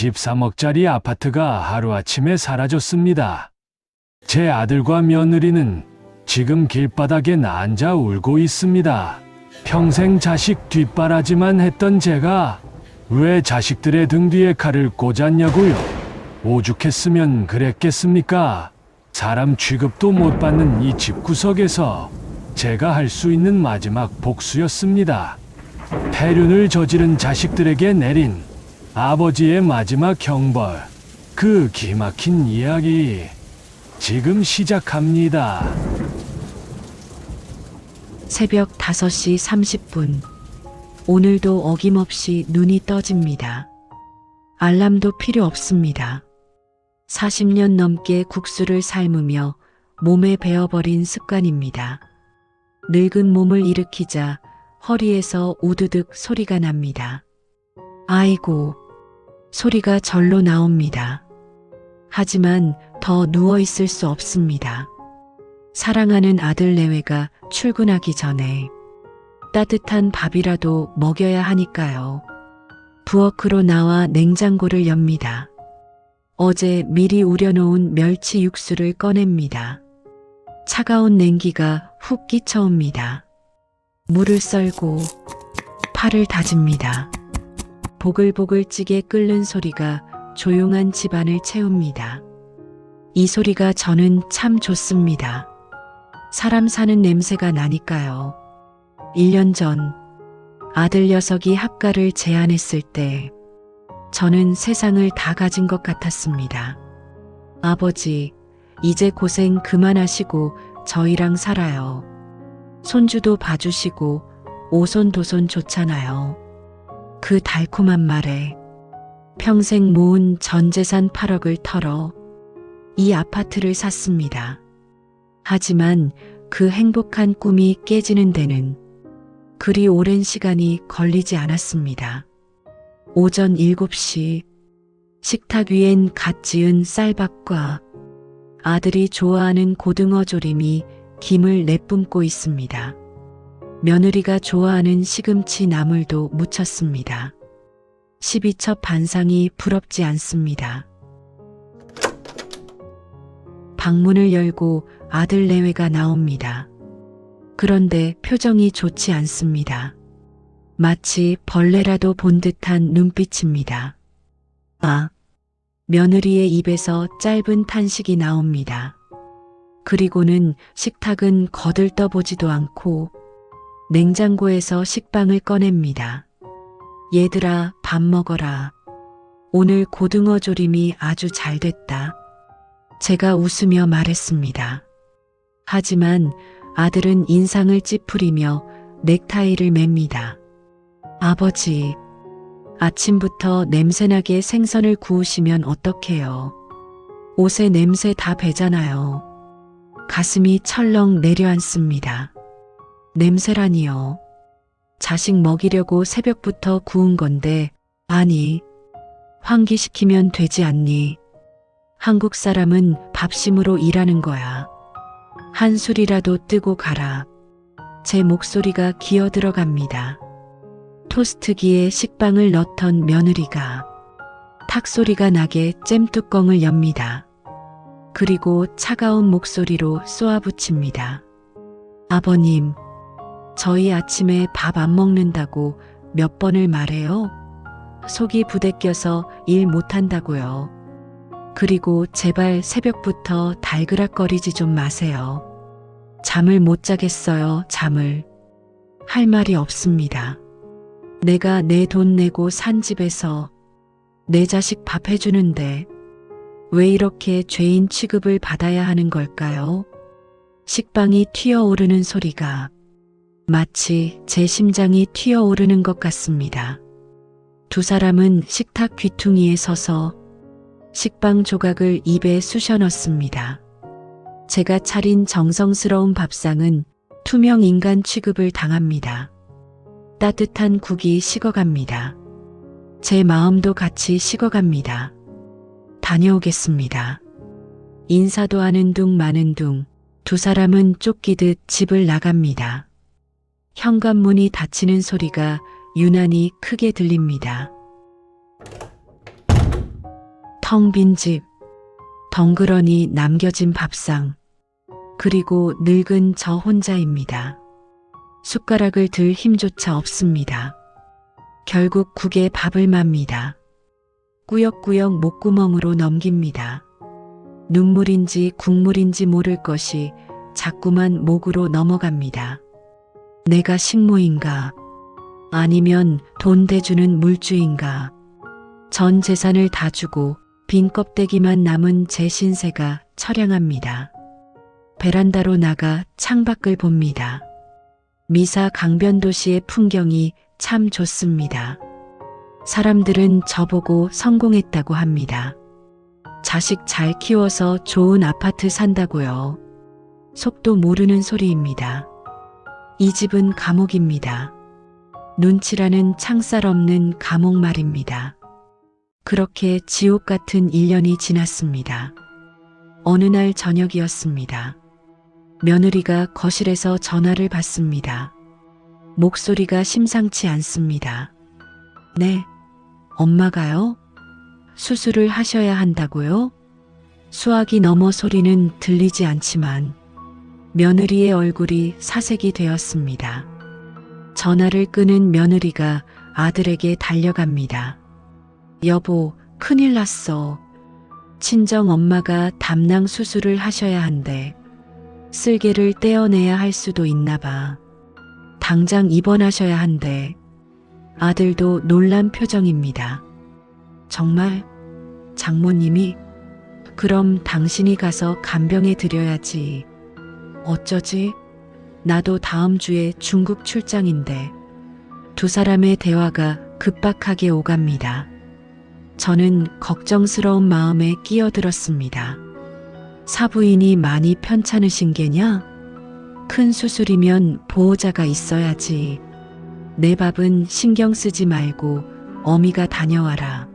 13억짜리 아파트가 하루아침에 사라졌습니다. 제 아들과 며느리는 지금 길바닥에 앉아 울고 있습니다. 평생 자식 뒷바라지만 했던 제가 왜 자식들의 등 뒤에 칼을 꽂았냐고요. 오죽했으면 그랬겠습니까? 사람 취급도 못 받는 이 집구석에서 제가 할 수 있는 마지막 복수였습니다. 폐륜을 저지른 자식들에게 내린 아버지의 마지막 형벌. 그 기막힌 이야기 지금 시작합니다. 새벽 5시 30분. 오늘도 어김없이 눈이 떠집니다. 알람도 필요 없습니다. 40년 넘게 국수를 삶으며 몸에 배어버린 습관입니다. 늙은 몸을 일으키자 허리에서 우두둑 소리가 납니다. 아이고, 소리가 절로 나옵니다. 하지만 더 누워있을 수 없습니다. 사랑하는 아들 내외가 출근하기 전에 따뜻한 밥이라도 먹여야 하니까요. 부엌으로 나와 냉장고를 엽니다. 어제 미리 우려놓은 멸치 육수를 꺼냅니다. 차가운 냉기가 훅 끼쳐옵니다. 물을 썰고 파를 다집니다. 보글보글 찌개 끓는 소리가 조용한 집안을 채웁니다. 이 소리가 저는 참 좋습니다. 사람 사는 냄새가 나니까요. 1년 전 아들 녀석이 합가를 제안했을 때 저는 세상을 다 가진 것 같았습니다. 아버지, 이제 고생 그만하시고 저희랑 살아요. 손주도 봐주시고 오손도손 좋잖아요. 그 달콤한 말에 평생 모은 전 재산 8억을 털어 이 아파트를 샀습니다. 하지만 그 행복한 꿈이 깨지는 데는 그리 오랜 시간이 걸리지 않았습니다. 오전 7시 식탁 위엔 갓 지은 쌀밥과 아들이 좋아하는 고등어 조림이 김을 내뿜고 있습니다. 며느리가 좋아하는 시금치 나물도 무쳤습니다. 12첩 반상이 부럽지 않습니다. 방문을 열고 아들 내외가 나옵니다. 그런데 표정이 좋지 않습니다. 마치 벌레라도 본 듯한 눈빛입니다. 아, 며느리의 입에서 짧은 탄식이 나옵니다. 그리고는 식탁은 거들떠보지도 않고 냉장고에서 식빵을 꺼냅니다. 얘들아, 밥 먹어라. 오늘 고등어 조림이 아주 잘 됐다. 제가 웃으며 말했습니다. 하지만 아들은 인상을 찌푸리며 넥타이를 맵니다. 아버지, 아침부터 냄새나게 생선을 구우시면 어떡해요? 옷에 냄새 다 배잖아요. 가슴이 철렁 내려앉습니다. 냄새라니요. 자식 먹이려고 새벽부터 구운 건데, 아니, 환기시키면 되지 않니? 한국 사람은 밥심으로 일하는 거야. 한 술이라도 뜨고 가라. 제 목소리가 기어 들어갑니다. 토스트기에 식빵을 넣던 며느리가 탁 소리가 나게 잼뚜껑을 엽니다. 그리고 차가운 목소리로 쏘아붙입니다. 아버님, 저희 아침에 밥 안 먹는다고 몇 번을 말해요? 속이 부대껴서 일 못한다고요. 그리고 제발 새벽부터 달그락거리지 좀 마세요. 잠을 못 자겠어요, 잠을. 할 말이 없습니다. 내가 내 돈 내고 산 집에서 내 자식 밥 해주는데 왜 이렇게 죄인 취급을 받아야 하는 걸까요? 식빵이 튀어오르는 소리가 마치 제 심장이 튀어오르는 것 같습니다. 두 사람은 식탁 귀퉁이에 서서 식빵 조각을 입에 쑤셔 넣습니다. 제가 차린 정성스러운 밥상은 투명 인간 취급을 당합니다. 따뜻한 국이 식어갑니다. 제 마음도 같이 식어갑니다. 다녀오겠습니다. 인사도 하는 둥 마는 둥 두 사람은 쫓기듯 집을 나갑니다. 현관문이 닫히는 소리가 유난히 크게 들립니다. 텅 빈 집, 덩그러니 남겨진 밥상, 그리고 늙은 저 혼자입니다. 숟가락을 들 힘조차 없습니다. 결국 국에 밥을 맙니다. 꾸역꾸역 목구멍으로 넘깁니다. 눈물인지 국물인지 모를 것이 자꾸만 목으로 넘어갑니다. 내가 식모인가? 아니면 돈 대주는 물주인가? 전 재산을 다 주고 빈 껍데기만 남은 제 신세가 처량합니다. 베란다로 나가 창밖을 봅니다. 미사 강변도시의 풍경이 참 좋습니다. 사람들은 저보고 성공했다고 합니다. 자식 잘 키워서 좋은 아파트 산다고요. 속도 모르는 소리입니다. 이 집은 감옥입니다. 눈치라는 창살 없는 감옥 말입니다. 그렇게 지옥 같은 1년이 지났습니다. 어느 날 저녁이었습니다. 며느리가 거실에서 전화를 받습니다. 목소리가 심상치 않습니다. 네, 엄마가요? 수술을 하셔야 한다고요? 수화기 너머 소리는 들리지 않지만 며느리의 얼굴이 사색이 되었습니다. 전화를 끄는 며느리가 아들에게 달려갑니다. 여보, 큰일 났어. 친정 엄마가 담낭 수술을 하셔야 한대. 쓸개를 떼어내야 할 수도 있나 봐. 당장 입원하셔야 한대. 아들도 놀란 표정입니다. 정말? 장모님이? 그럼 당신이 가서 간병해 드려야지. 어쩌지? 나도 다음 주에 중국 출장인데. 두 사람의 대화가 급박하게 오갑니다. 저는 걱정스러운 마음에 끼어들었습니다. 사부인이 많이 편찮으신 게냐? 큰 수술이면 보호자가 있어야지. 내 밥은 신경 쓰지 말고 어미가 다녀와라.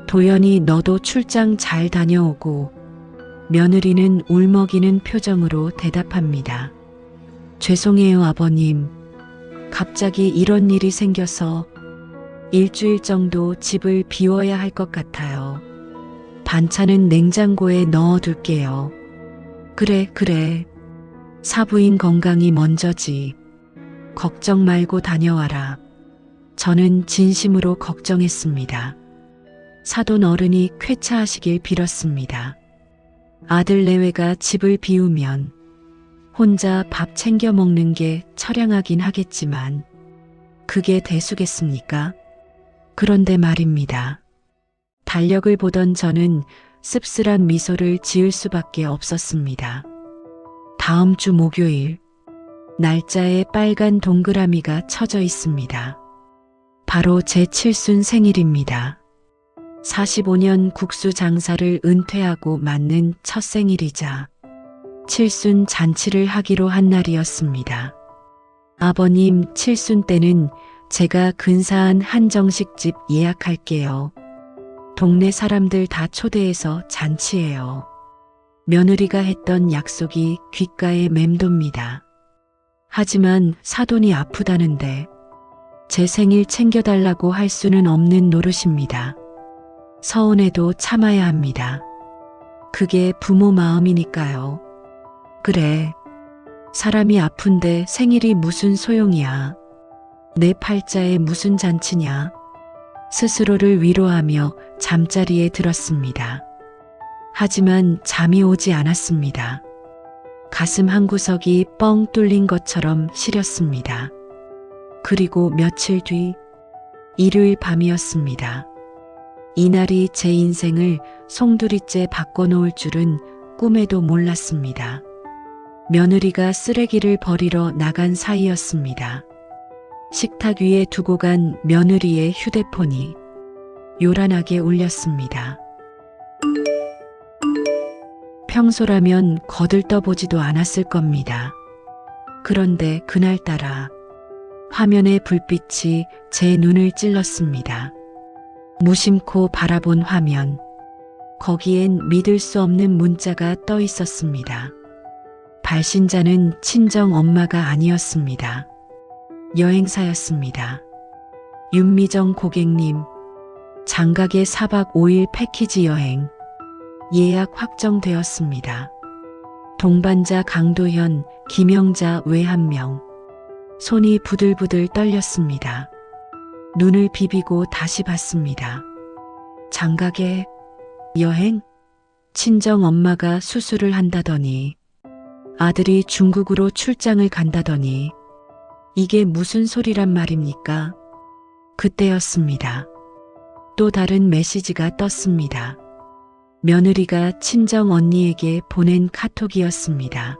도연이 너도 출장 잘 다녀오고. 며느리는 울먹이는 표정으로 대답합니다. 죄송해요, 아버님. 갑자기 이런 일이 생겨서 일주일 정도 집을 비워야 할 것 같아요. 반찬은 냉장고에 넣어둘게요. 그래. 사부인 건강이 먼저지. 걱정 말고 다녀와라. 저는 진심으로 걱정했습니다. 사돈 어른이 쾌차하시길 빌었습니다. 아들 내외가 집을 비우면 혼자 밥 챙겨 먹는 게 처량하긴 하겠지만 그게 대수겠습니까? 그런데 말입니다. 달력을 보던 저는 씁쓸한 미소를 지을 수밖에 없었습니다. 다음 주 목요일, 날짜에 빨간 동그라미가 쳐져 있습니다. 바로 제 칠순 생일입니다. 45년 국수 장사를 은퇴하고 맞는 첫 생일이자 칠순 잔치를 하기로 한 날이었습니다. 아버님 칠순 때는 제가 근사한 한정식집 예약할게요. 동네 사람들 다 초대해서 잔치해요. 며느리가 했던 약속이 귓가에 맴돕니다. 하지만 사돈이 아프다는데 제 생일 챙겨달라고 할 수는 없는 노릇입니다. 서운해도 참아야 합니다. 그게 부모 마음이니까요. 그래, 사람이 아픈데 생일이 무슨 소용이야. 내 팔자에 무슨 잔치냐. 스스로를 위로하며 잠자리에 들었습니다. 하지만 잠이 오지 않았습니다. 가슴 한구석이 뻥 뚫린 것처럼 시렸습니다. 그리고 며칠 뒤 일요일 밤이었습니다. 이날이 제 인생을 송두리째 바꿔놓을 줄은 꿈에도 몰랐습니다. 며느리가 쓰레기를 버리러 나간 사이였습니다. 식탁 위에 두고 간 며느리의 휴대폰이 요란하게 울렸습니다. 평소라면 거들떠보지도 않았을 겁니다. 그런데 그날따라 화면의 불빛이 제 눈을 찔렀습니다. 무심코 바라본 화면, 거기엔 믿을 수 없는 문자가 떠 있었습니다. 발신자는 친정 엄마가 아니었습니다. 여행사였습니다. 윤미정 고객님, 장각의 4박 5일 패키지 여행 예약 확정되었습니다. 동반자 강도현, 김영자 외 1명. 손이 부들부들 떨렸습니다. 눈을 비비고 다시 봤습니다. 장각의 여행? 친정 엄마가 수술을 한다더니 아들이 중국으로 출장을 간다더니 이게 무슨 소리란 말입니까? 그때였습니다. 또 다른 메시지가 떴습니다. 며느리가 친정 언니에게 보낸 카톡이었습니다.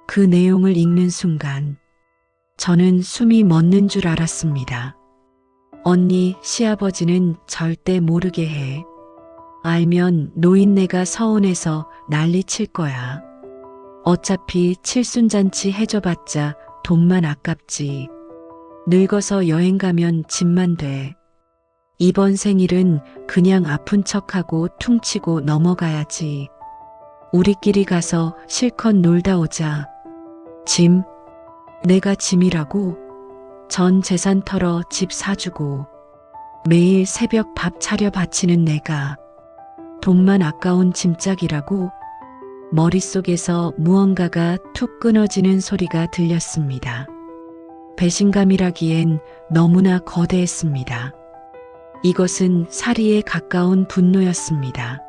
그 내용을 읽는 순간 저는 숨이 멎는 줄 알았습니다. 언니, 시아버지는 절대 모르게 해. 알면 노인네가 서운해서 난리 칠 거야. 어차피 칠순잔치 해줘봤자 돈만 아깝지. 늙어서 여행 가면 집만 돼. 이번 생일은 그냥 아픈 척하고 퉁치고 넘어가야지. 우리끼리 가서 실컷 놀다 오자. 짐? 내가 짐이라고? 전 재산 털어 집 사주고 매일 새벽 밥 차려 바치는 내가 돈만 아까운 짐짝이라고? 머릿속에서 무언가가 툭 끊어지는 소리가 들렸습니다. 배신감이라기엔 너무나 거대했습니다. 이것은 살이에 가까운 분노였습니다.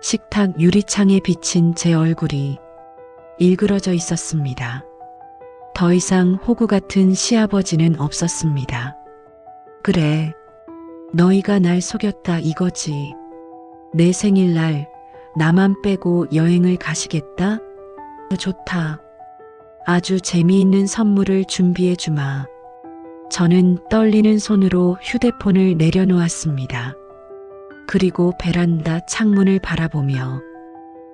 식탁 유리창에 비친 제 얼굴이 일그러져 있었습니다. 더 이상 호구 같은 시아버지는 없었습니다. 그래, 너희가 날 속였다 이거지. 내 생일날 나만 빼고 여행을 가시겠다? 좋다. 아주 재미있는 선물을 준비해 주마. 저는 떨리는 손으로 휴대폰을 내려놓았습니다. 그리고 베란다 창문을 바라보며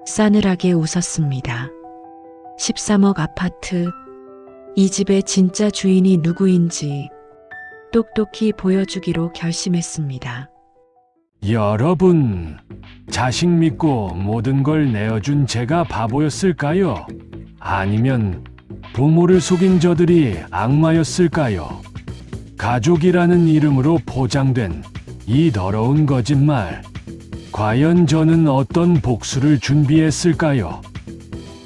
싸늘하게 웃었습니다. 13억 아파트, 이 집의 진짜 주인이 누구인지 똑똑히 보여주기로 결심했습니다. 여러분, 자식 믿고 모든 걸 내어준 제가 바보였을까요? 아니면 부모를 속인 저들이 악마였을까요? 가족이라는 이름으로 포장된 이 더러운 거짓말. 과연 저는 어떤 복수를 준비했을까요?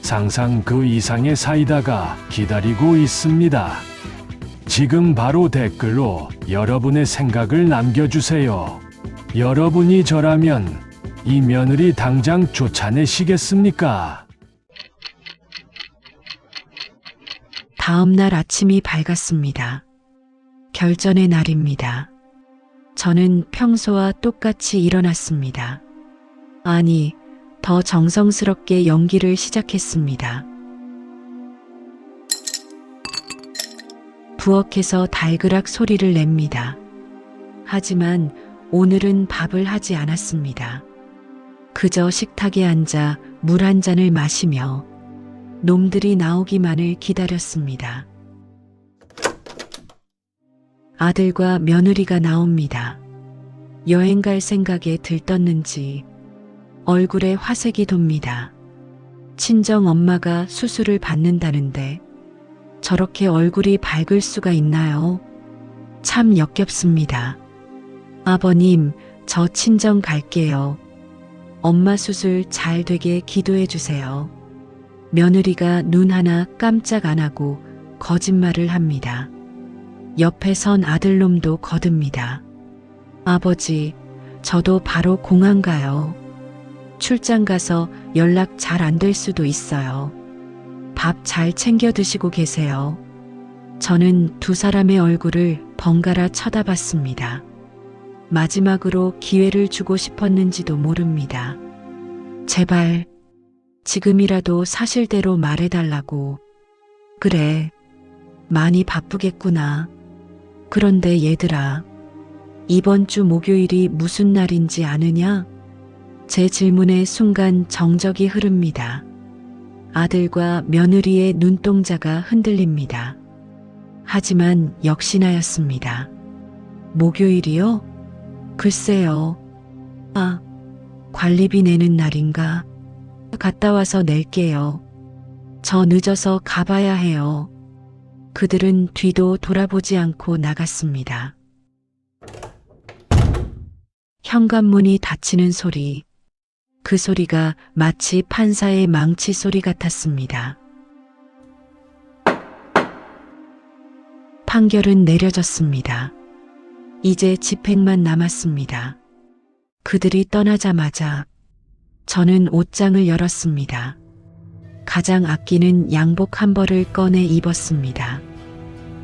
상상 그 이상의 사이다가 기다리고 있습니다. 지금 바로 댓글로 여러분의 생각을 남겨주세요. 여러분이 저라면 이 며느리 당장 쫓아내시겠습니까? 다음 날 아침이 밝았습니다. 결전의 날입니다. 저는 평소와 똑같이 일어났습니다. 아니, 더 정성스럽게 연기를 시작했습니다. 부엌에서 달그락 소리를 냅니다. 하지만 오늘은 밥을 하지 않았습니다. 그저 식탁에 앉아 물 한 잔을 마시며 놈들이 나오기만을 기다렸습니다. 아들과 며느리가 나옵니다. 여행 갈 생각에 들떴는지 얼굴에 화색이 돕니다. 친정 엄마가 수술을 받는다는데 저렇게 얼굴이 밝을 수가 있나요? 참 역겹습니다. 아버님, 저 친정 갈게요. 엄마 수술 잘 되게 기도해 주세요. 며느리가 눈 하나 깜짝 안 하고 거짓말을 합니다. 옆에 선 아들놈도 거듭니다. 아버지, 저도 바로 공항 가요. 출장 가서 연락 잘 안 될 수도 있어요. 밥 잘 챙겨 드시고 계세요. 저는 두 사람의 얼굴을 번갈아 쳐다봤습니다. 마지막으로 기회를 주고 싶었는지도 모릅니다. 제발, 지금이라도 사실대로 말해달라고. 그래, 많이 바쁘겠구나. 그런데 얘들아, 이번 주 목요일이 무슨 날인지 아느냐? 제 질문에 순간 정적이 흐릅니다. 아들과 며느리의 눈동자가 흔들립니다. 하지만 역시나였습니다. 목요일이요? 글쎄요. 아, 관리비 내는 날인가? 갔다 와서 낼게요. 저 늦어서 가봐야 해요. 그들은 뒤도 돌아보지 않고 나갔습니다. 현관문이 닫히는 소리. 그 소리가 마치 판사의 망치 소리 같았습니다. 판결은 내려졌습니다. 이제 집행만 남았습니다. 그들이 떠나자마자 저는 옷장을 열었습니다. 가장 아끼는 양복 한 벌을 꺼내 입었습니다.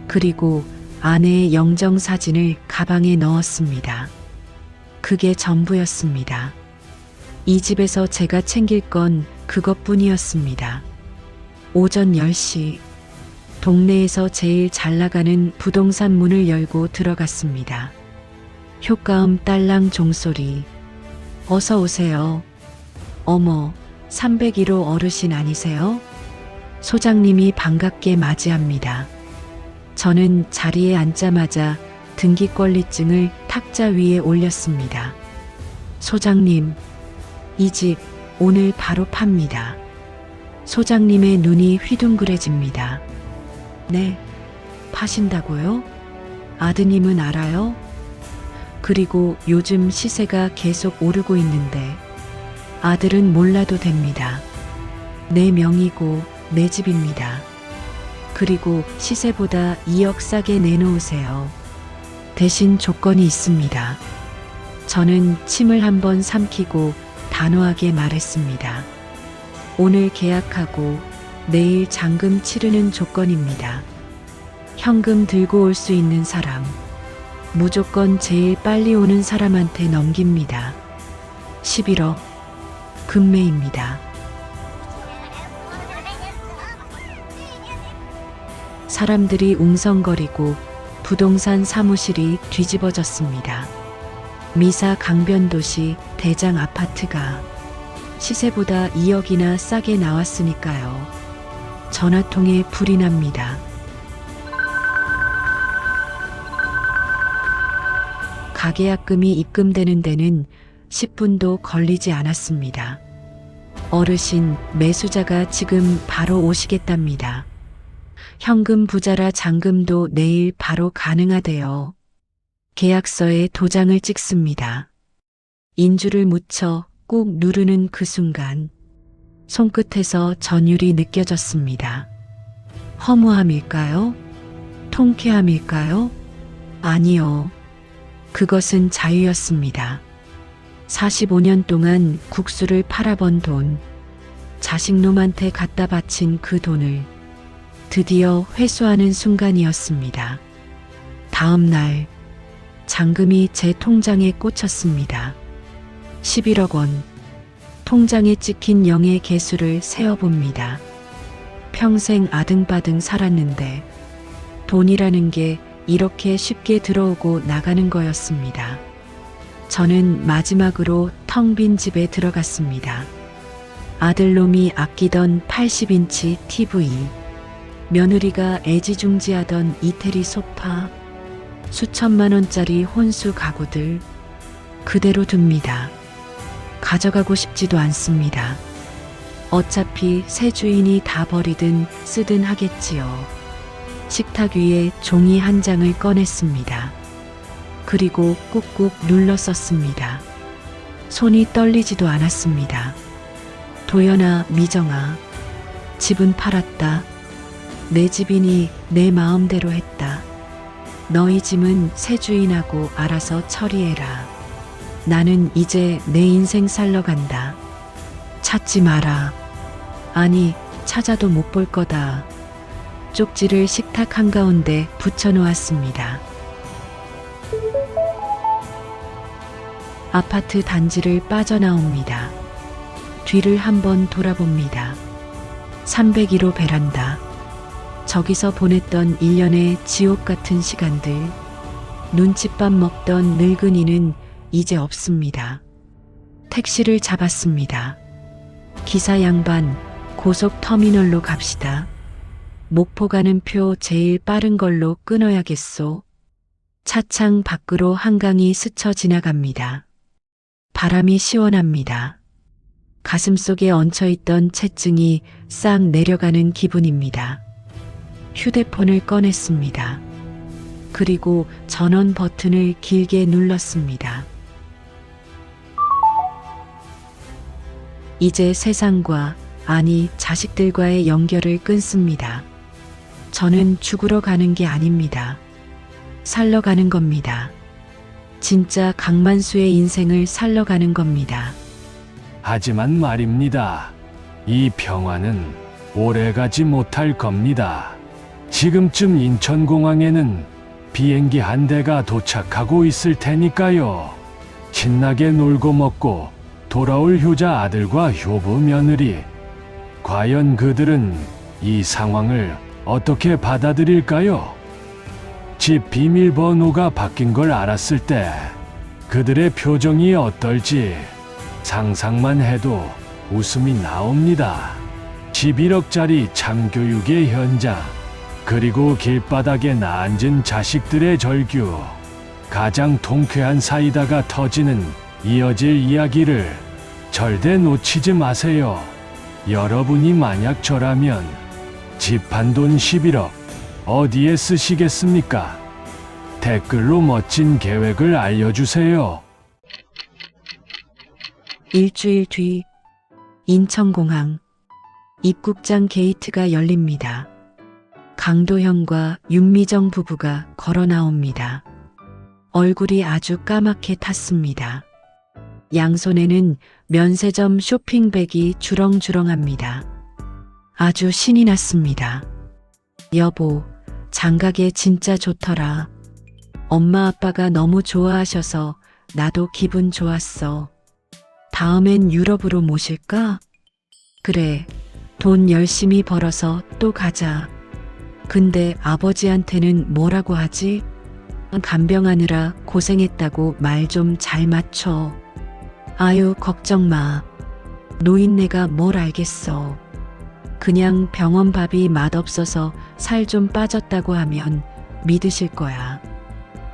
그리고 아내의 영정사진을 가방에 넣었습니다. 그게 전부였습니다. 이 집에서 제가 챙길 건 그것뿐이었습니다. 오전 10시 동네에서 제일 잘 나가는 부동산 문을 열고 들어갔습니다. 효과음 딸랑 종소리. 어서 오세요. 어머, 301호 어르신 아니세요? 소장님이 반갑게 맞이합니다. 저는 자리에 앉자마자 등기권리증을 탁자 위에 올렸습니다. 소장님, 이 집 오늘 바로 팝니다. 소장님의 눈이 휘둥그레집니다. 네, 파신다고요? 아드님은 알아요? 그리고 요즘 시세가 계속 오르고 있는데 아들은 몰라도 됩니다. 내 명의고 내 집입니다. 그리고 시세보다 2억 싸게 내놓으세요. 대신 조건이 있습니다. 저는 침을 한번 삼키고 단호하게 말했습니다. 오늘 계약하고 내일 잔금 치르는 조건입니다. 현금 들고 올 수 있는 사람, 무조건 제일 빨리 오는 사람한테 넘깁니다. 11억, 금매입니다. 사람들이 웅성거리고 부동산 사무실이 뒤집어졌습니다. 미사 강변도시 대장 아파트가 시세보다 2억이나 싸게 나왔으니까요. 전화통에 불이 납니다. 가계약금이 입금되는 데는 10분도 걸리지 않았습니다. 어르신, 매수자가 지금 바로 오시겠답니다. 현금 부자라 잔금도 내일 바로 가능하대요. 계약서에 도장을 찍습니다. 인주를 묻혀 꾹 누르는 그 순간 손끝에서 전율이 느껴졌습니다. 허무함일까요? 통쾌함일까요? 아니요. 그것은 자유였습니다. 45년 동안 국수를 팔아번 돈, 자식놈한테 갖다 바친 그 돈을 드디어 회수하는 순간이었습니다. 다음 날 잔금이 제 통장에 꽂혔습니다. 11억 원. 통장에 찍힌 0의 개수를 세어봅니다. 평생 아등바등 살았는데 돈이라는 게 이렇게 쉽게 들어오고 나가는 거였습니다. 저는 마지막으로 텅 빈 집에 들어갔습니다. 아들놈이 아끼던 80인치 TV, 며느리가 애지중지하던 이태리 소파, 수천만 원짜리 혼수 가구들 그대로 둡니다. 가져가고 싶지도 않습니다. 어차피 새 주인이 다 버리든 쓰든 하겠지요. 식탁 위에 종이 한 장을 꺼냈습니다. 그리고 꾹꾹 눌러 썼습니다. 손이 떨리지도 않았습니다. 도연아, 미정아, 집은 팔았다. 내 집이니 내 마음대로 했다. 너희 짐은 새 주인하고 알아서 처리해라. 나는 이제 내 인생 살러 간다. 찾지 마라. 아니, 찾아도 못 볼 거다. 쪽지를 식탁 한가운데 붙여놓았습니다. 아파트 단지를 빠져나옵니다. 뒤를 한번 돌아봅니다. 301호 베란다. 저기서 보냈던 1년의 지옥 같은 시간들. 눈칫밥 먹던 늙은이는 이제 없습니다. 택시를 잡았습니다. 기사 양반, 고속터미널로 갑시다. 목포 가는 표 제일 빠른 걸로 끊어야겠소. 차창 밖으로 한강이 스쳐 지나갑니다. 바람이 시원합니다. 가슴속에 얹혀있던 채증이 싹 내려가는 기분입니다. 휴대폰을 꺼냈습니다. 그리고 전원 버튼을 길게 눌렀습니다. 이제 세상과, 아니 자식들과의 연결을 끊습니다. 저는 죽으러 가는 게 아닙니다. 살러 가는 겁니다. 진짜 강만수의 인생을 살러 가는 겁니다. 하지만 말입니다. 이 평화는 오래 가지 못할 겁니다. 지금쯤 인천공항에는 비행기 한 대가 도착하고 있을 테니까요. 신나게 놀고 먹고 돌아올 효자 아들과 효부 며느리. 과연 그들은 이 상황을 어떻게 받아들일까요? 집 비밀번호가 바뀐 걸 알았을 때 그들의 표정이 어떨지 상상만 해도 웃음이 나옵니다. 11억짜리 참교육의 현장, 그리고 길바닥에 앉은 자식들의 절규, 가장 통쾌한 사이다가 터지는 이어질 이야기를 절대 놓치지 마세요. 여러분이 만약 저라면 집 한 돈 11억 어디에 쓰시겠습니까? 댓글로 멋진 계획을 알려주세요. 일주일 뒤 인천공항 입국장 게이트가 열립니다. 강도현과 윤미정 부부가 걸어 나옵니다. 얼굴이 아주 까맣게 탔습니다. 양손에는 면세점 쇼핑백이 주렁주렁합니다. 아주 신이 났습니다. 여보, 장가게 진짜 좋더라. 엄마 아빠가 너무 좋아하셔서 나도 기분 좋았어. 다음엔 유럽으로 모실까? 그래, 돈 열심히 벌어서 또 가자. 근데 아버지한테는 뭐라고 하지? 간병하느라 고생했다고 말 좀 잘 맞춰. 아유, 걱정 마. 노인네가 뭘 알겠어. 그냥 병원 밥이 맛없어서 살 좀 빠졌다고 하면 믿으실 거야.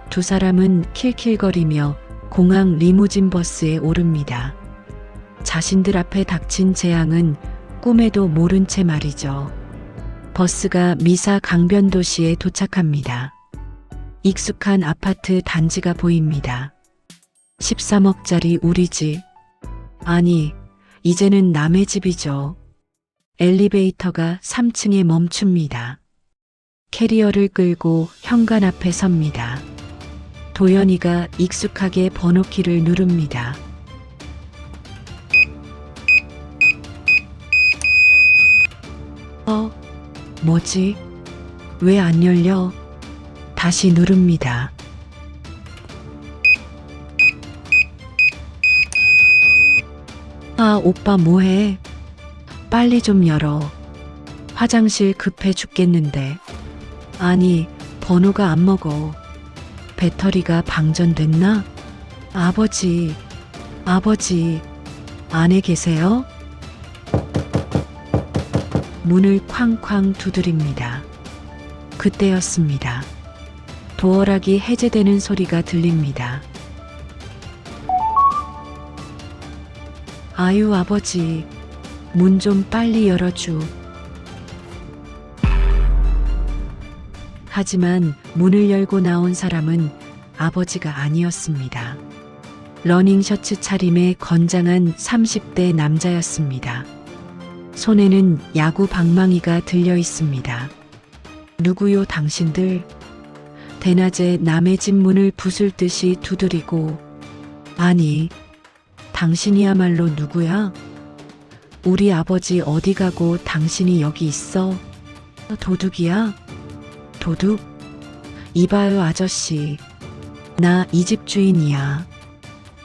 두 사람은 킬킬거리며 공항 리무진 버스에 오릅니다. 자신들 앞에 닥친 재앙은 꿈에도 모른 채 말이죠. 버스가 미사 강변도시에 도착합니다. 익숙한 아파트 단지가 보입니다. 13억짜리 우리 집. 아니, 이제는 남의 집이죠. 엘리베이터가 3층에 멈춥니다. 캐리어를 끌고 현관 앞에 섭니다. 도연이가 익숙하게 번호키를 누릅니다. 뭐지? 왜 안 열려? 다시 누릅니다. 아, 오빠 뭐해? 빨리 좀 열어. 화장실 급해 죽겠는데. 아니, 번호가 안 먹어. 배터리가 방전됐나? 아버지, 안에 계세요? 문을 쾅쾅 두드립니다. 그때였습니다. 도어락이 해제되는 소리가 들립니다. 아유, 아버지, 문 좀 빨리 열어줘. 하지만 문을 열고 나온 사람은 아버지가 아니었습니다. 러닝셔츠 차림의 건장한 30대 남자였습니다. 손에는 야구 방망이가 들려 있습니다. 누구요, 당신들? 대낮에 남의 집 문을 부술 듯이 두드리고, 아니, 당신이야말로 누구야? 우리 아버지 어디 가고 당신이 여기 있어? 도둑이야? 도둑? 이봐요, 아저씨. 나 이 집 주인이야.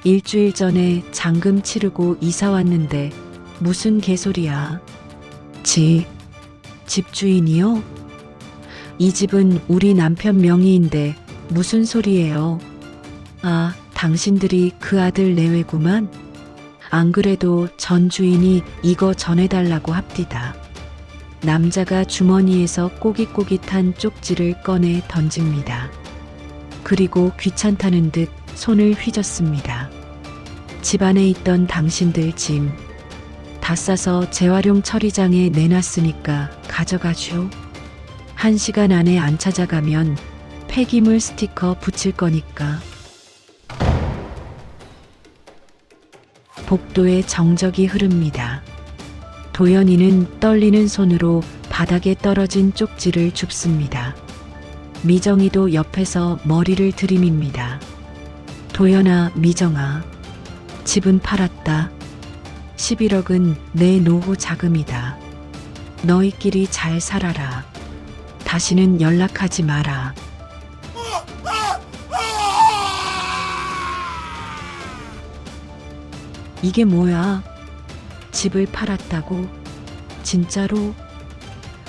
일주일 전에 잔금 치르고 이사 왔는데 무슨 개소리야. 집주인이요? 이 집은 우리 남편 명의인데 무슨 소리예요? 아, 당신들이 그 아들 내외구만. 안 그래도 전 주인이 이거 전해달라고 합디다. 남자가 주머니에서 꼬깃꼬깃한 쪽지를 꺼내 던집니다. 그리고 귀찮다는 듯 손을 휘젓습니다. 집 안에 있던 당신들 짐 다 싸서 재활용 처리장에 내놨으니까 가져가죠. 1시간 안에 안 찾아가면 폐기물 스티커 붙일 거니까. 복도에 정적이 흐릅니다. 도연이는 떨리는 손으로 바닥에 떨어진 쪽지를 줍습니다. 미정이도 옆에서 머리를 들이밉니다. 도연아, 미정아, 집은 팔았다. 11억은 내 노후 자금이다. 너희끼리 잘 살아라. 다시는 연락하지 마라. 이게 뭐야? 집을 팔았다고? 진짜로?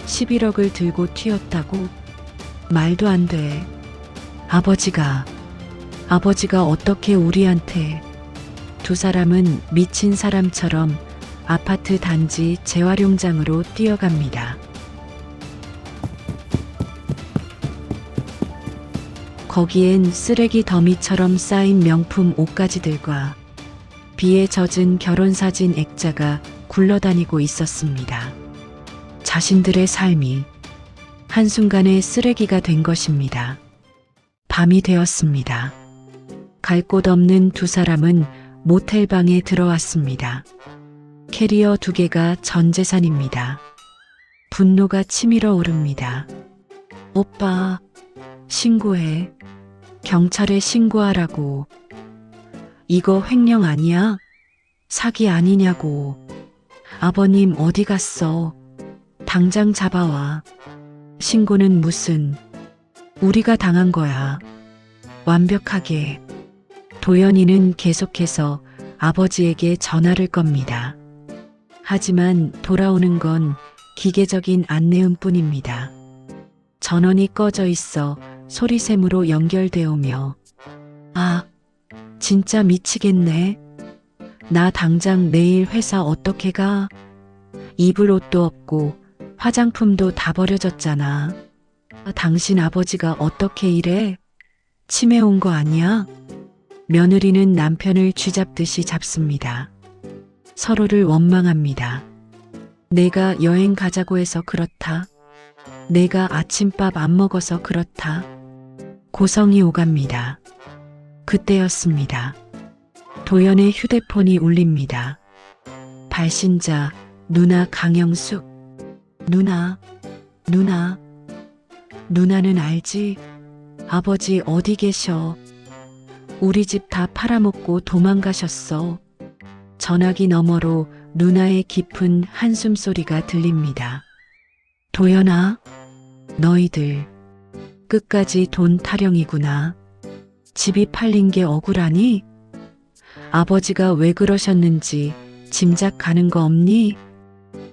11억을 들고 튀었다고? 말도 안 돼. 아버지가 어떻게 우리한테. 두 사람은 미친 사람처럼 아파트 단지 재활용장으로 뛰어갑니다. 거기엔 쓰레기 더미처럼 쌓인 명품 옷가지들과 비에 젖은 결혼사진 액자가 굴러다니고 있었습니다. 자신들의 삶이 한순간에 쓰레기가 된 것입니다. 밤이 되었습니다. 갈 곳 없는 두 사람은 모텔방에 들어왔습니다. 캐리어 2개가 전 재산입니다. 분노가 치밀어 오릅니다. 오빠, 신고해. 경찰에 신고하라고. 이거 횡령 아니야? 사기 아니냐고. 아버님 어디 갔어? 당장 잡아와. 신고는 무슨. 우리가 당한 거야. 완벽하게. 도연이는 계속해서 아버지에게 전화를 겁니다. 하지만 돌아오는 건 기계적인 안내음 뿐입니다. 전원이 꺼져 있어 소리샘으로 연결되어 오며, 아, 진짜 미치겠네. 나 당장 내일 회사 어떻게 가? 입을 옷도 없고 화장품도 다 버려졌잖아. 당신 아버지가 어떻게 이래? 치매 온 거 아니야? 며느리는 남편을 쥐잡듯이 잡습니다. 서로를 원망합니다. 내가 여행 가자고 해서 그렇다. 내가 아침밥 안 먹어서 그렇다. 고성이 오갑니다. 그때였습니다. 도연의 휴대폰이 울립니다. 발신자 누나 강영숙. 누나는 알지? 아버지 어디 계셔? 우리 집 다 팔아먹고 도망가셨어. 전화기 너머로 누나의 깊은 한숨 소리가 들립니다. 도연아, 너희들 끝까지 돈 타령이구나. 집이 팔린 게 억울하니? 아버지가 왜 그러셨는지 짐작 가는 거 없니?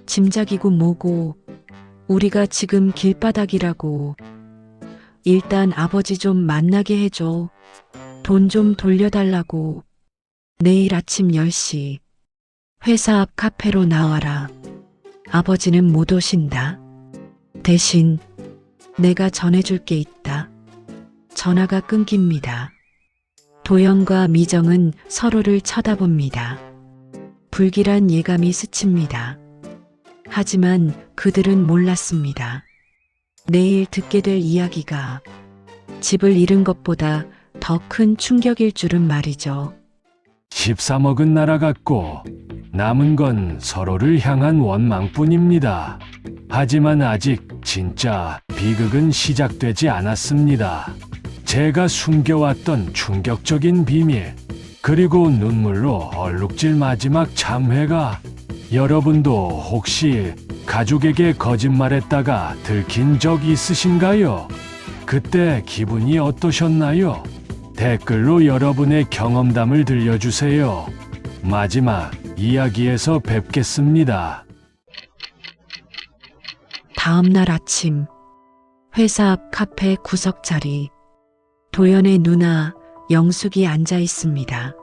짐작이고 뭐고. 우리가 지금 길바닥이라고. 일단 아버지 좀 만나게 해줘. 돈 좀 돌려달라고. 내일 아침 10시 회사 앞 카페로 나와라. 아버지는 못 오신다. 대신 내가 전해줄 게 있다. 전화가 끊깁니다. 도연과 미정은 서로를 쳐다봅니다. 불길한 예감이 스칩니다. 하지만 그들은 몰랐습니다. 내일 듣게 될 이야기가 집을 잃은 것보다 더 큰 충격일 줄은 말이죠. 13억은 날아갔고 남은 건 서로를 향한 원망뿐입니다. 하지만 아직 진짜 비극은 시작되지 않았습니다. 제가 숨겨왔던 충격적인 비밀, 그리고 눈물로 얼룩질 마지막 참회가, 여러분도 혹시 가족에게 거짓말했다가 들킨 적 있으신가요? 그때 기분이 어떠셨나요? 댓글로 여러분의 경험담을 들려주세요. 마지막 이야기에서 뵙겠습니다. 다음 날 아침, 회사 앞 카페 구석 자리, 도연의 누나 영숙이 앉아 있습니다.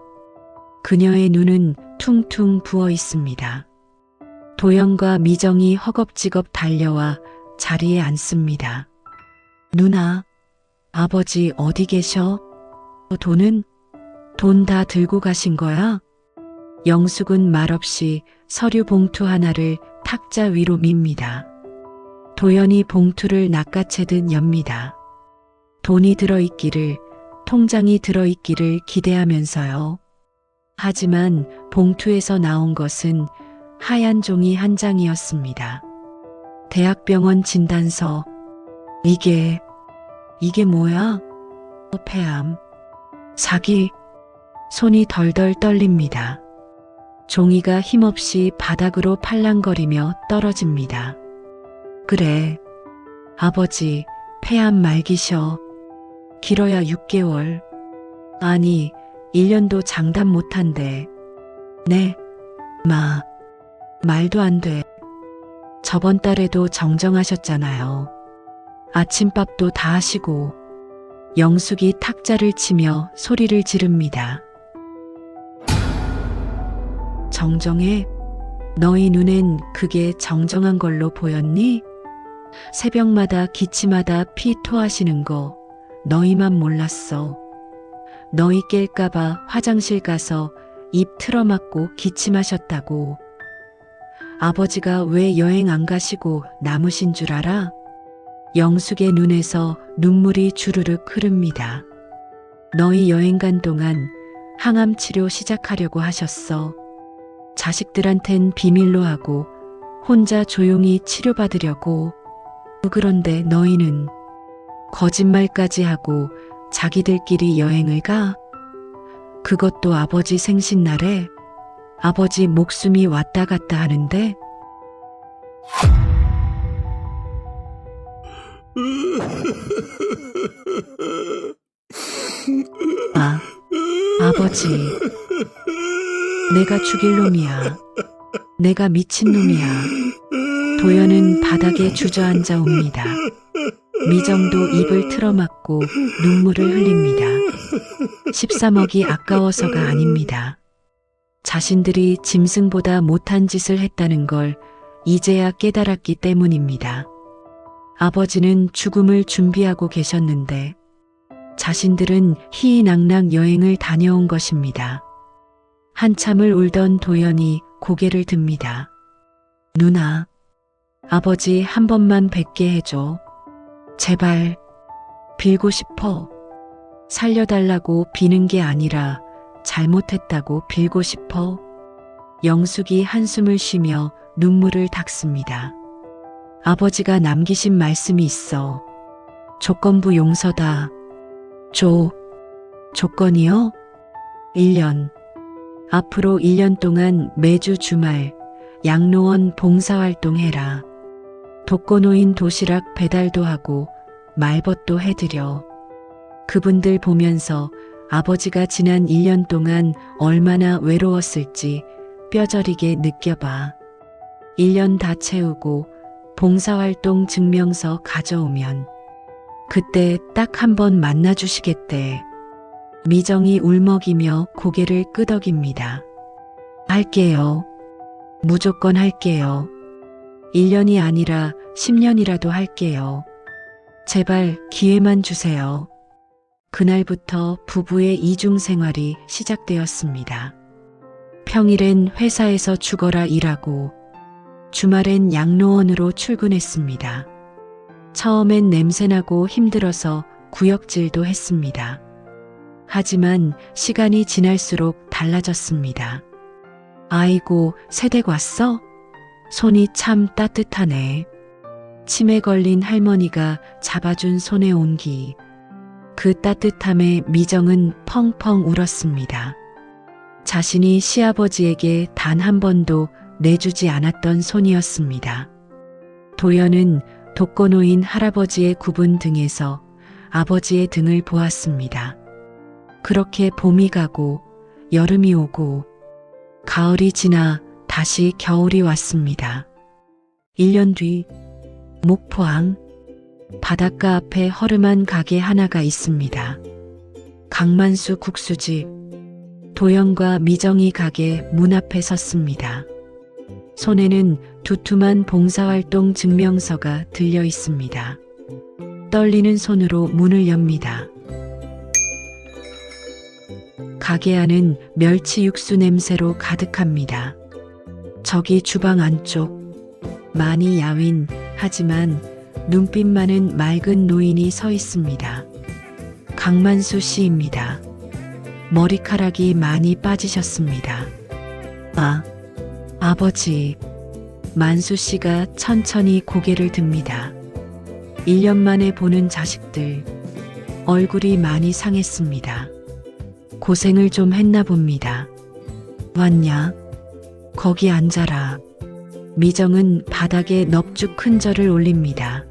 그녀의 눈은 퉁퉁 부어 있습니다. 도연과 미정이 허겁지겁 달려와 자리에 앉습니다. 누나, 아버지 어디 계셔? 돈 다 들고 가신 거야? 영숙은 말없이 서류 봉투 하나를 탁자 위로 밉니다. 도연이 봉투를 낚아채듯 엽니다. 돈이 들어있기를, 통장이 들어있기를 기대하면서요. 하지만 봉투에서 나온 것은 하얀 종이 한 장이었습니다. 대학병원 진단서. 이게 뭐야? 폐암. 사기. 손이 덜덜 떨립니다. 종이가 힘없이 바닥으로 팔랑거리며 떨어집니다. 그래. 아버지, 폐암 말기셔. 길어야 6개월. 아니, 1년도 장담 못한대. 네. 말도 안 돼. 저번 달에도 정정하셨잖아요. 아침밥도 다 하시고. 영숙이 탁자를 치며 소리를 지릅니다. 정정해? 너희 눈엔 그게 정정한 걸로 보였니? 새벽마다 기침하다 피 토하시는 거 너희만 몰랐어. 너희 깰까봐 화장실 가서 입 틀어막고 기침하셨다고. 아버지가 왜 여행 안 가시고 남으신 줄 알아? 영숙의 눈에서 눈물이 주르륵 흐릅니다. 너희 여행 간 동안 항암 치료 시작하려고 하셨어. 자식들한텐 비밀로 하고 혼자 조용히 치료받으려고. 그런데 너희는 거짓말까지 하고 자기들끼리 여행을 가? 그것도 아버지 생신날에? 아버지 목숨이 왔다 갔다 하는데? 아버지. 내가 죽일 놈이야. 내가 미친 놈이야. 도연은 바닥에 주저앉아 옵니다. 미정도 입을 틀어막고 눈물을 흘립니다. 13억이 아까워서가 아닙니다. 자신들이 짐승보다 못한 짓을 했다는 걸 이제야 깨달았기 때문입니다. 아버지는 죽음을 준비하고 계셨는데 자신들은 희희낙낙 여행을 다녀온 것입니다. 한참을 울던 도연이 고개를 듭니다. 누나, 아버지 한 번만 뵙게 해줘. 제발, 빌고 싶어. 살려달라고 비는 게 아니라 잘못했다고 빌고 싶어. 영숙이 한숨을 쉬며 눈물을 닦습니다. 아버지가 남기신 말씀이 있어. 조건부 용서다. 조건이요? 1년. 앞으로 1년 동안 매주 주말 양로원 봉사활동해라. 독거노인 도시락 배달도 하고 말벗도 해드려. 그분들 보면서 아버지가 지난 1년 동안 얼마나 외로웠을지 뼈저리게 느껴봐. 1년 다 채우고 봉사활동 증명서 가져오면 그때 딱 한 번 만나주시겠대. 미정이 울먹이며 고개를 끄덕입니다. 할게요. 무조건 할게요. 1년이 아니라 10년이라도 할게요. 제발 기회만 주세요. 그날부터 부부의 이중 생활이 시작되었습니다. 평일엔 회사에서 죽어라 일하고 주말엔 양로원으로 출근했습니다. 처음엔 냄새나고 힘들어서 구역질도 했습니다. 하지만 시간이 지날수록 달라졌습니다. 아이고, 새댁 왔어? 손이 참 따뜻하네. 치매 걸린 할머니가 잡아준 손의 온기. 그 따뜻함에 미정은 펑펑 울었습니다. 자신이 시아버지에게 단 한 번도 내주지 않았던 손이었습니다. 도연은 독거노인 할아버지의 굽은 등에서 아버지의 등을 보았습니다. 그렇게 봄이 가고 여름이 오고 가을이 지나 다시 겨울이 왔습니다. 1년 뒤 목포항 바닷가 앞에 허름한 가게 하나가 있습니다. 강만수 국수집. 도연과 미정이 가게 문 앞에 섰습니다. 손에는 두툼한 봉사활동 증명서가 들려 있습니다. 떨리는 손으로 문을 엽니다. 가게 안은 멸치 육수 냄새로 가득합니다. 저기 주방 안쪽. 많이 야윈 하지만 눈빛 많은 맑은 노인이 서 있습니다. 강만수 씨입니다. 머리카락이 많이 빠지셨습니다. 아버지. 만수 씨가 천천히 고개를 듭니다. 1년 만에 보는 자식들. 얼굴이 많이 상했습니다. 고생을 좀 했나 봅니다. 왔냐? 거기 앉아라. 미정은 바닥에 넙죽 큰 절을 올립니다.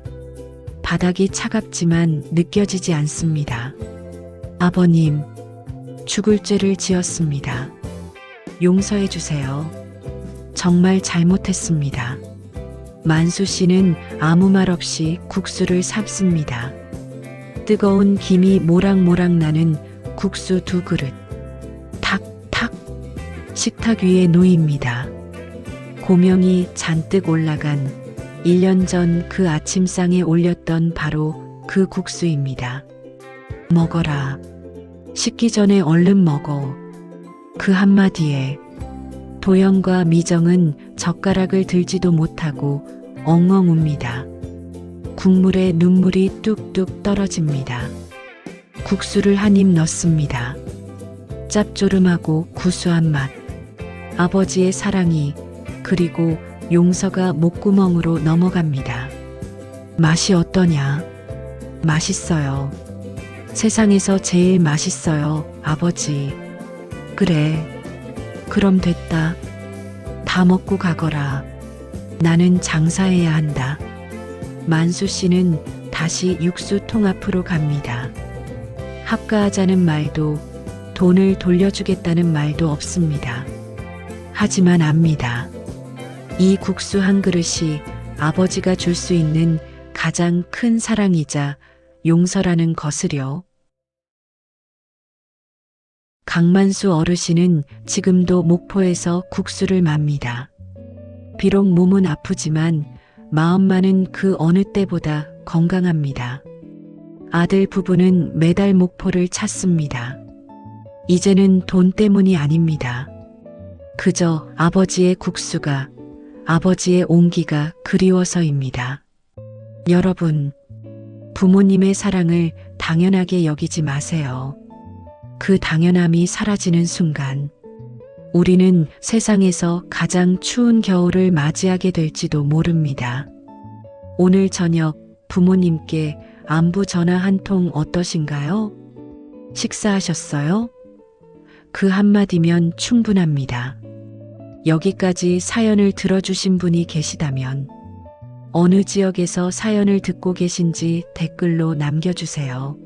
바닥이 차갑지만 느껴지지 않습니다. 아버님, 죽을 죄를 지었습니다. 용서해 주세요. 정말 잘못했습니다. 만수 씨는 아무 말 없이 국수를 삽습니다. 뜨거운 김이 모락모락 나는 국수 2그릇. 탁탁. 식탁 위에 놓입니다. 고명이 잔뜩 올라간 1년 전 그 아침상에 올렸던 바로 그 국수입니다. 먹어라. 식기 전에 얼른 먹어. 그 한마디에 도연과 미정은 젓가락을 들지도 못하고 엉엉 웁니다. 국물에 눈물이 뚝뚝 떨어집니다. 국수를 한 입 넣습니다. 짭조름하고 구수한 맛. 아버지의 사랑이 그리고 용서가 목구멍으로 넘어갑니다. 맛이 어떠냐? 맛있어요. 세상에서 제일 맛있어요, 아버지. 그래. 그럼 됐다. 다 먹고 가거라. 나는 장사해야 한다. 만수 씨는 다시 육수통 앞으로 갑니다. 합가하자는 말도 돈을 돌려주겠다는 말도 없습니다. 하지만 압니다. 이 국수 한 그릇이 아버지가 줄 수 있는 가장 큰 사랑이자 용서라는 것을요. 강만수 어르신은 지금도 목포에서 국수를 맙니다. 비록 몸은 아프지만 마음만은 그 어느 때보다 건강합니다. 아들 부부는 매달 목포를 찾습니다. 이제는 돈 때문이 아닙니다. 그저 아버지의 국수가, 아버지의 온기가 그리워서입니다. 여러분, 부모님의 사랑을 당연하게 여기지 마세요. 그 당연함이 사라지는 순간, 우리는 세상에서 가장 추운 겨울을 맞이하게 될지도 모릅니다. 오늘 저녁 부모님께 안부 전화 한 통 어떠신가요? 식사하셨어요? 그 한마디면 충분합니다. 여기까지 사연을 들어주신 분이 계시다면 어느 지역에서 사연을 듣고 계신지 댓글로 남겨주세요.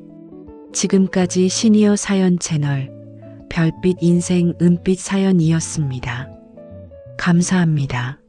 지금까지 시니어 사연 채널 별빛 인생 은빛 사연이었습니다. 감사합니다.